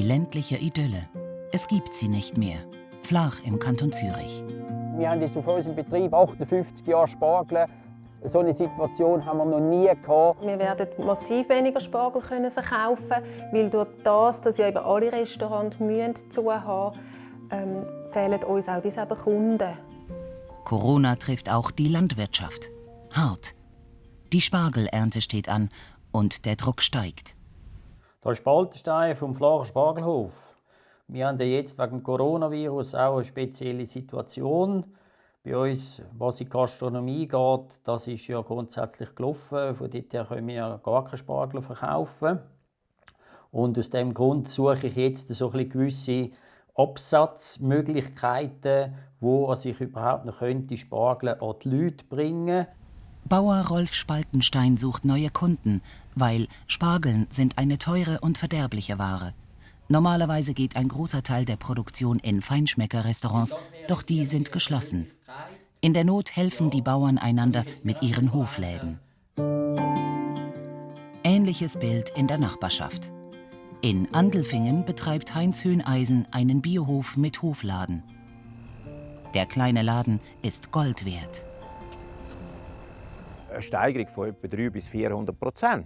ländliche Idylle. Es gibt sie nicht mehr. Flach im Kanton Zürich. Wir haben jetzt auf unserem Betrieb 58 Jahre Spargel. So eine Situation haben wir noch nie gehabt. Wir werden massiv weniger Spargel verkaufen können, weil durch das, dass ja eben alle Restaurants zu haben müssen, fehlen uns auch diese Kunden. Corona trifft auch die Landwirtschaft. Hart. Die Spargelernte steht an und der Druck steigt. Da ist Baltenstein vom Flacher Spargelhof. Wir haben jetzt wegen dem Coronavirus auch eine spezielle Situation. Bei uns, was in die Gastronomie geht, das ist ja grundsätzlich gelaufen. Von dort her können wir gar keine Spargel verkaufen. Und aus diesem Grund suche ich jetzt so ein gewisse Absatzmöglichkeiten, wo ich überhaupt noch die Spargel an die Leute bringen könnte. Bauer Rolf Spaltenstein sucht neue Kunden, weil Spargeln sind eine teure und verderbliche Ware. Normalerweise geht ein großer Teil der Produktion in Feinschmecker-Restaurants, doch die sind geschlossen. In der Not helfen die Bauern einander mit ihren Hofläden. Ähnliches Bild in der Nachbarschaft. In Andelfingen betreibt Heinz Höhneisen einen Biohof mit Hofladen. Der kleine Laden ist Gold wert. Eine Steigerung von etwa 300–400%.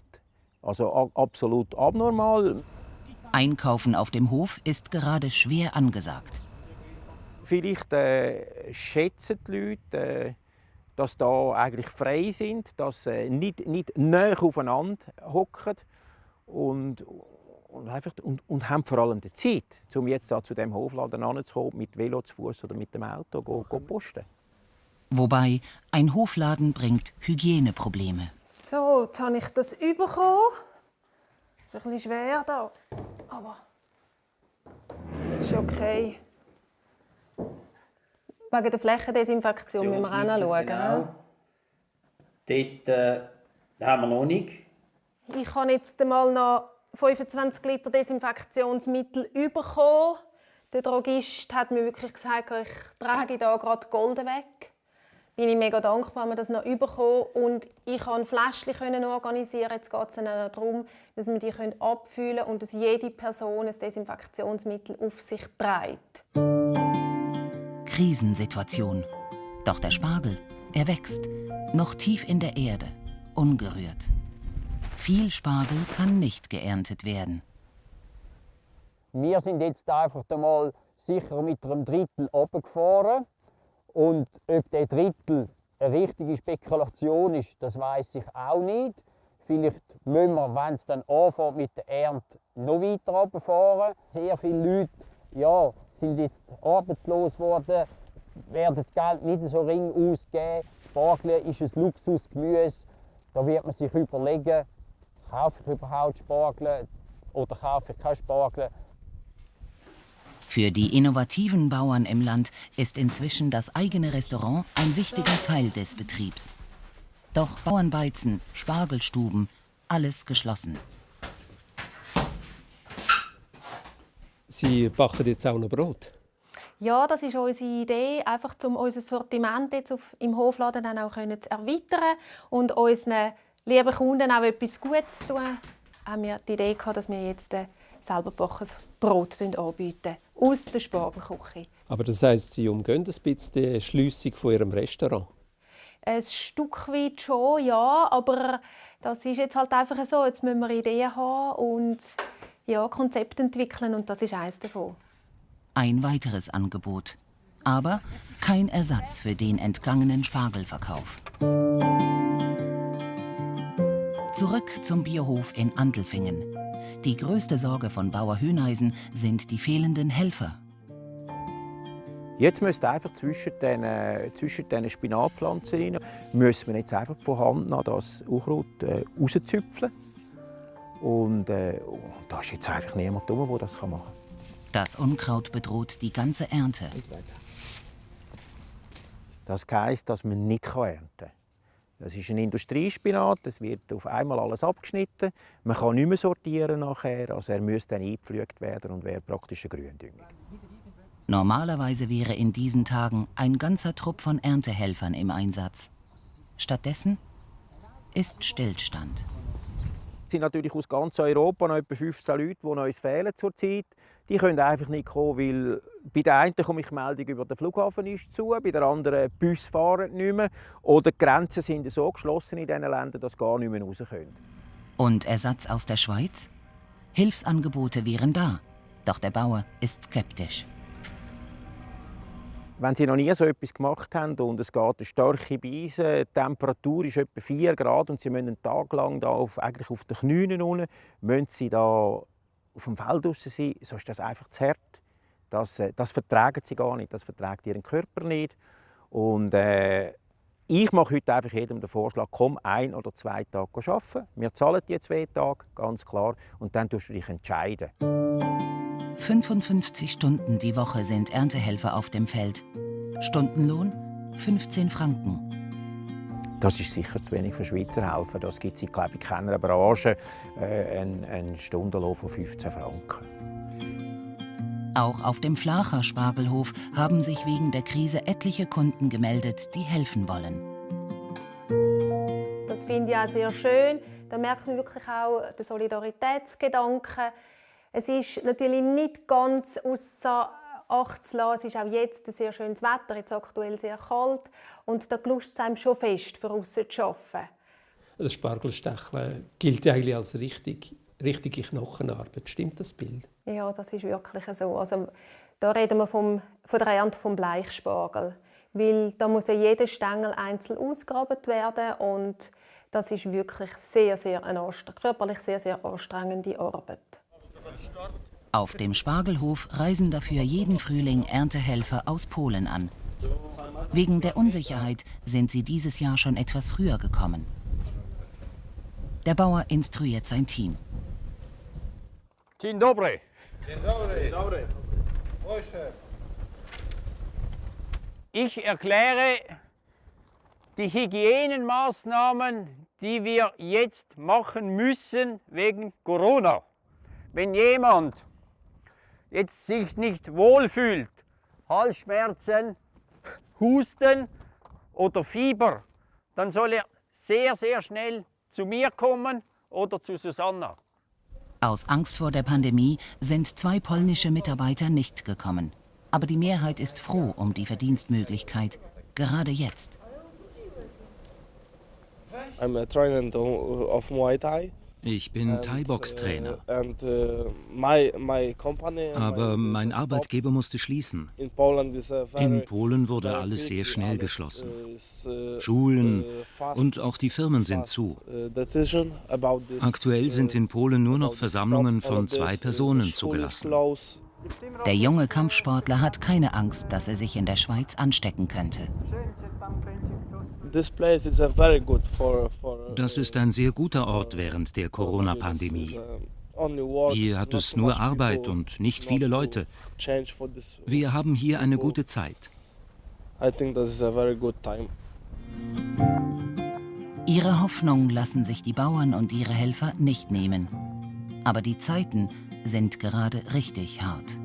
Also absolut abnormal. Einkaufen auf dem Hof ist gerade schwer angesagt. Vielleicht schätzen die Leute, dass da eigentlich frei sind, dass sie nicht näher aufeinander hocken und haben vor allem die Zeit, um jetzt da zu dem Hofladen anzukommen, mit Velo zu Fuß oder mit dem Auto go posten. Wobei, ein Hofladen bringt Hygieneprobleme. So, jetzt habe ich das bekommen. Ist ein bisschen schwer da, aber ist okay. Wegen der Flächendesinfektion müssen wir auch noch schauen. Genau. Dort haben wir noch nicht. Ich habe jetzt mal noch 25 Liter Desinfektionsmittel bekommen. Der Drogist hat mir wirklich gesagt, ich trage da gerade Gold weg. Bin ich mega dankbar, dass wir das noch bekommen. Und ich konnte ein Fläschchen organisieren. Jetzt geht es darum, dass wir die abfüllen können und dass jede Person ein Desinfektionsmittel auf sich trägt. Krisensituation. Doch der Spargel, er wächst, noch tief in der Erde, ungerührt. Viel Spargel kann nicht geerntet werden. Wir sind jetzt einfach einmal sicher mit einem Drittel runtergefahren. Und ob der Drittel eine richtige Spekulation ist, das weiß ich auch nicht. Vielleicht müssen wir, wenn es dann anfängt mit der Ernte, noch weiter runterfahren. Sehr viele Leute sind jetzt arbeitslos geworden, werden das Geld nicht so ring ausgeben. Spargel ist ein Luxusgemüse. Da wird man sich überlegen, kaufe ich überhaupt Spargel oder kaufe ich keine Spargel. Für die innovativen Bauern im Land ist inzwischen das eigene Restaurant ein wichtiger Teil des Betriebs. Doch Bauernbeizen, Spargelstuben, alles geschlossen. Sie backen jetzt auch noch Brot? Ja, das ist unsere Idee, einfach um unser Sortiment jetzt im Hofladen dann auch zu erweitern und unseren lieben Kunden auch etwas Gutes zu tun. Haben wir die Idee gehabt, dass wir jetzt selber gebackenes Brot anbieten aus der Spargelküche. Aber das heisst, Sie umgehen ein bisschen die Schliessung von Ihrem Restaurant? Ein Stück weit schon, ja, aber das ist jetzt halt einfach so. Jetzt müssen wir Ideen haben und Konzepte entwickeln und das ist eines davon. Ein weiteres Angebot, aber kein Ersatz für den entgangenen Spargelverkauf. Zurück zum Biohof in Andelfingen. Die größte Sorge von Bauer Höhneisen sind die fehlenden Helfer. Jetzt müsste einfach zwischen den Spinatpflanzen müssen wir jetzt einfach von Hand an das Unkraut rauszüpfeln. Und da ist jetzt einfach niemand rum, der das machen kann. Das Unkraut bedroht die ganze Ernte. Das heisst, dass man nicht ernten kann. Das ist ein Industriespinat, es wird auf einmal alles abgeschnitten. Man kann nicht mehr sortieren nachher, also er müsste dann eingepflügt werden und wäre praktisch eine Gründüngung. Normalerweise wäre in diesen Tagen ein ganzer Trupp von Erntehelfern im Einsatz. Stattdessen ist Stillstand. Es sind natürlich aus ganz Europa noch etwa 15 Leute, die uns fehlen zurzeit. Die können einfach nicht kommen, weil bei der einen komme ich Meldung über den Flughafen ist zu, bei der anderen Bus fahren nicht mehr. Oder die Grenzen sind so geschlossen in diesen Ländern, dass sie gar nicht mehr raus können. Und Ersatz aus der Schweiz? Hilfsangebote wären da, doch der Bauer ist skeptisch. Wenn Sie noch nie so etwas gemacht haben und es geht eine starke Beise, die Temperatur ist etwa 4 Grad und Sie müssen einen Tag lang da eigentlich auf den Knien unten, müssen Sie da auf dem Feld draussen sein, so ist das einfach zu hart. Das vertragen Sie gar nicht, das verträgt Ihren Körper nicht. Und ich mache heute einfach jedem den Vorschlag, komm 1 oder 2 Tage arbeiten. Wir zahlen die 2 Tage, ganz klar, und dann tust du dich entscheiden. 55 Stunden die Woche sind Erntehelfer auf dem Feld. Stundenlohn 15 Franken. Das ist sicher zu wenig für Schweizer Helfer. Das gibt es in keiner Branche. Einen Stundenlohn von 15 Franken. Auch auf dem Flacher Spargelhof haben sich wegen der Krise etliche Kunden gemeldet, die helfen wollen. Das finde ich auch sehr schön. Da merkt man wirklich auch den Solidaritätsgedanken. Es ist natürlich nicht ganz außer Acht zu lassen. Es ist auch jetzt ein sehr schönes Wetter, jetzt aktuell sehr kalt. Und da lust es einem schon fest, für draussen zu arbeiten. Das Spargelstecheln gilt eigentlich als richtige Knochenarbeit. Stimmt das Bild? Ja, das ist wirklich so. Also, da reden wir von der Ernte vom Bleichspargel. Weil da muss ja jeder Stängel einzeln ausgegraben werden. Und das ist wirklich körperlich sehr, sehr anstrengende Arbeit. Auf dem Spargelhof reisen dafür jeden Frühling Erntehelfer aus Polen an. Wegen der Unsicherheit sind sie dieses Jahr schon etwas früher gekommen. Der Bauer instruiert sein Team. Dzień dobry. Dzień dobry. Dzień dobry. Ich erkläre die Hygienemaßnahmen, die wir jetzt machen müssen wegen Corona. Wenn jemand jetzt sich nicht wohlfühlt, Halsschmerzen, Husten oder Fieber, dann soll er sehr, sehr schnell zu mir kommen oder zu Susanna. Aus Angst vor der Pandemie sind 2 polnische Mitarbeiter nicht gekommen. Aber die Mehrheit ist froh um die Verdienstmöglichkeit, gerade jetzt. I'm a trainer of Muay Thai. Ich bin Thai-Box-Trainer. Aber mein Arbeitgeber musste schließen. In Polen wurde alles sehr schnell geschlossen. Schulen und auch die Firmen sind zu. Aktuell sind in Polen nur noch Versammlungen von 2 Personen zugelassen. Der junge Kampfsportler hat keine Angst, dass er sich in der Schweiz anstecken könnte. Das ist ein sehr guter Ort während der Corona-Pandemie. Hier hat es nur Arbeit und nicht viele Leute. Wir haben hier eine gute Zeit. Ihre Hoffnung lassen sich die Bauern und ihre Helfer nicht nehmen. Aber die Zeiten sind gerade richtig hart.